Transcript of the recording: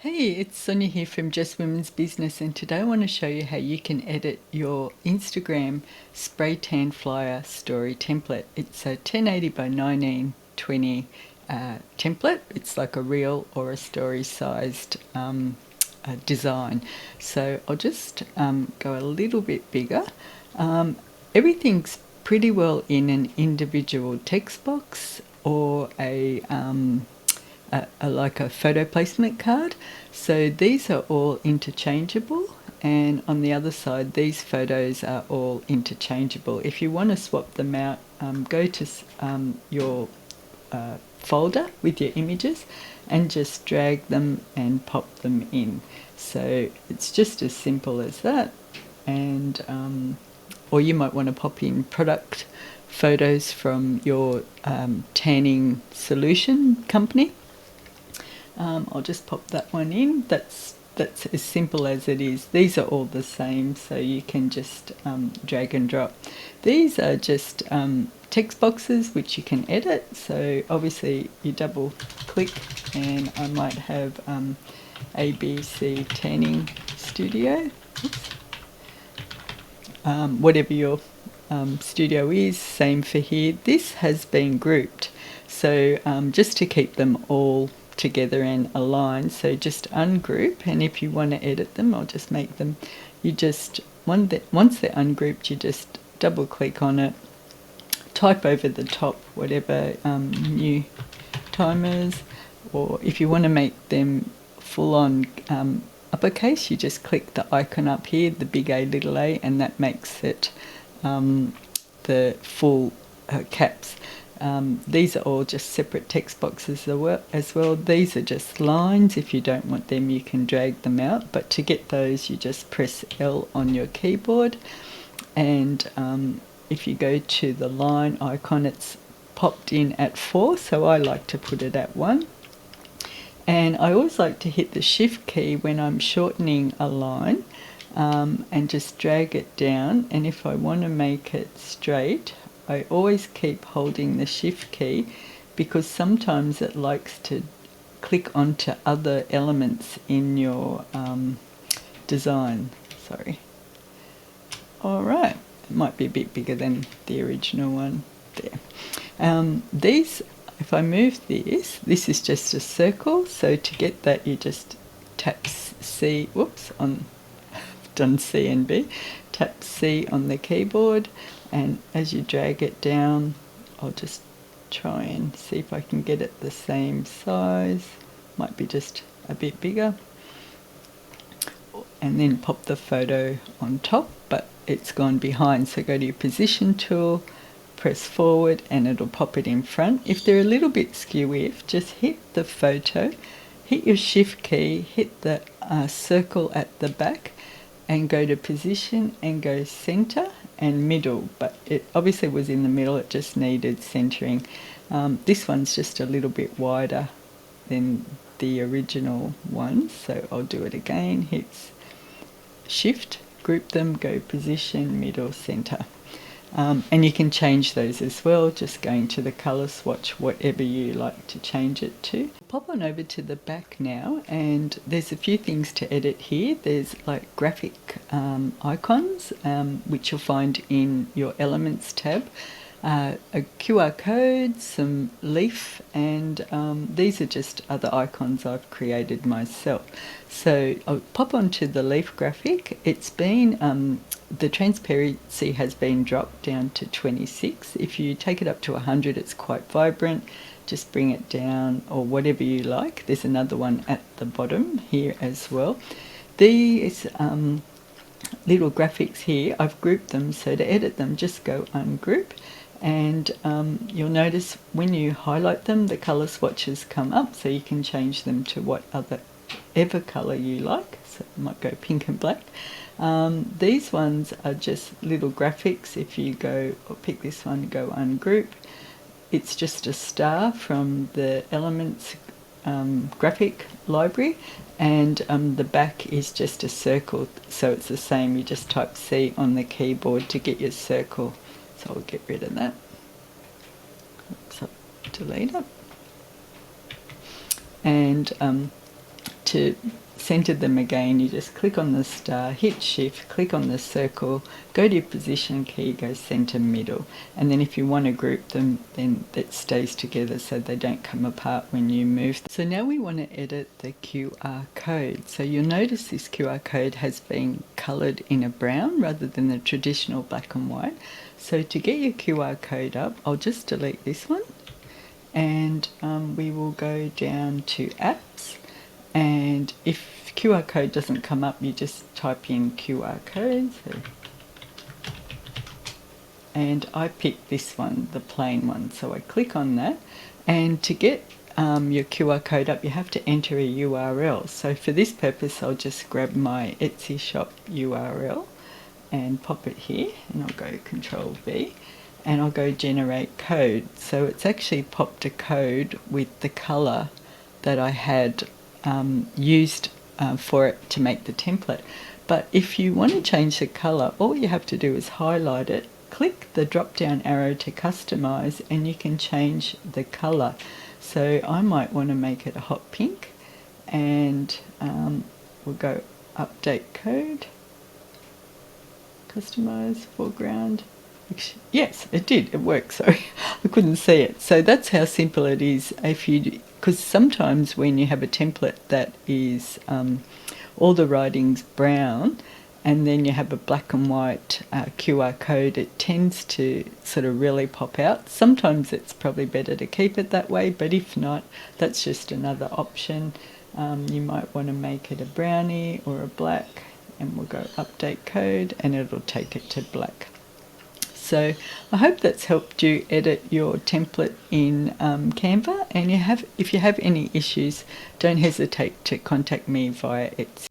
Hey, it's Sonia here from Just Women's Business, and today I want to show you how you can edit your Instagram spray tan flyer story template. It's a 1080 by 1920 template. It's like a reel or a story sized design. So I'll just go a little bit bigger. Everything's pretty well in an individual text box or like a photo placement card. So these are all interchangeable, and on the other side these photos are all interchangeable. If you want to swap them out, go to your folder with your images and just drag them and pop them in. So it's just as simple as that. And or you might want to pop in product photos from your tanning solution company. I'll just pop that one in. That's as simple as it is. These are all the same, so you can just drag and drop. These are just text boxes which you can edit. So obviously you double click, and I might have ABC Tanning Studio. Whatever your studio is, same for here. This has been grouped, so just to keep them all together and aligned. So just ungroup, and if you want to edit them, I'll just make them. You just once they're ungrouped, you just double click on it, type over the top whatever new timers, or if you want to make them full on uppercase, you just click the icon up here, the big A, little a, and that makes it the full caps. These are all just separate text boxes as well. These are just lines. If you don't want them, you can drag them out. But to get those, you just press L on your keyboard. And if you go to the line icon, it's popped in at 4. So I like to put it at 1. And I always like to hit the Shift key when I'm shortening a line and just drag it down. And if I want to make it straight, I always keep holding the Shift key, because sometimes it likes to click onto other elements in your design. Sorry. All right, it might be a bit bigger than the original one there. These, if I move this is just a circle. So to get that, you just tap C. Whoops, on done C and B. Tap C on the keyboard. And as you drag it down, I'll just try and see if I can get it the same size. Might be just a bit bigger. And then pop the photo on top, but it's gone behind. So go to your position tool, press forward, and it'll pop it in front. If they're a little bit skew, just hit the photo, hit your Shift key, hit the circle at the back, and go to position and go center and middle. But it obviously was in the middle, it just needed centering. This one's just a little bit wider than the original one, so I'll do it again. Hit Shift, group them, go position, middle, center. And you can change those as well, just going to the color swatch, whatever you like to change it to. Pop on over to the back now, and there's a few things to edit here. There's like graphic icons, which you'll find in your Elements tab, a QR code, some leaf, and these are just other icons I've created myself. So I'll pop onto the leaf graphic. It's been the transparency has been dropped down to 26. If you take it up to 100, it's quite vibrant. Just bring it down, or whatever you like. There's another one at the bottom here as well. These little graphics here, I've grouped them, so to edit them, just go ungroup. And you'll notice when you highlight them, the color swatches come up, so you can change them to whatever color you like. So I might go pink and black. These ones are just little graphics. If you go or pick this one, go ungroup, it's just a star from the Elements graphic library, and the back is just a circle, so it's the same. You just type C on the keyboard to get your circle. So I'll get rid of that. So delete it. And to center them again, you just click on the star, hit shift, click on the circle, go to your position key, go center middle, and then if you want to group them, then it stays together so they don't come apart when you move. So now we want to edit the QR code. So you'll notice this QR code has been colored in a brown rather than the traditional black and white. So to get your QR code up, I'll just delete this one, and we will go down to apps, and if QR code doesn't come up, you just type in QR code. And I picked this one, the plain one, so I click on that, and to get your QR code up, you have to enter a URL. So for this purpose, I'll just grab my Etsy shop URL and pop it here, and I'll go Control V, and I'll go generate code. So it's actually popped a code with the color that I had used for it to make the template. But if you want to change the color, all you have to do is highlight it, click the drop down arrow to customize, and you can change the color. So I might want to make it a hot pink, and we'll go update code, customize foreground. Yes, it did. It worked. Sorry, I couldn't see it. So that's how simple it is. Because sometimes when you have a template that is all the writing's brown, and then you have a black and white QR code, it tends to sort of really pop out. Sometimes it's probably better to keep it that way, but if not, that's just another option. You might want to make it a brownie or a black, and we'll go update code, and it'll take it to black. So I hope that's helped you edit your template in Canva, and if you have any issues, don't hesitate to contact me via Etsy.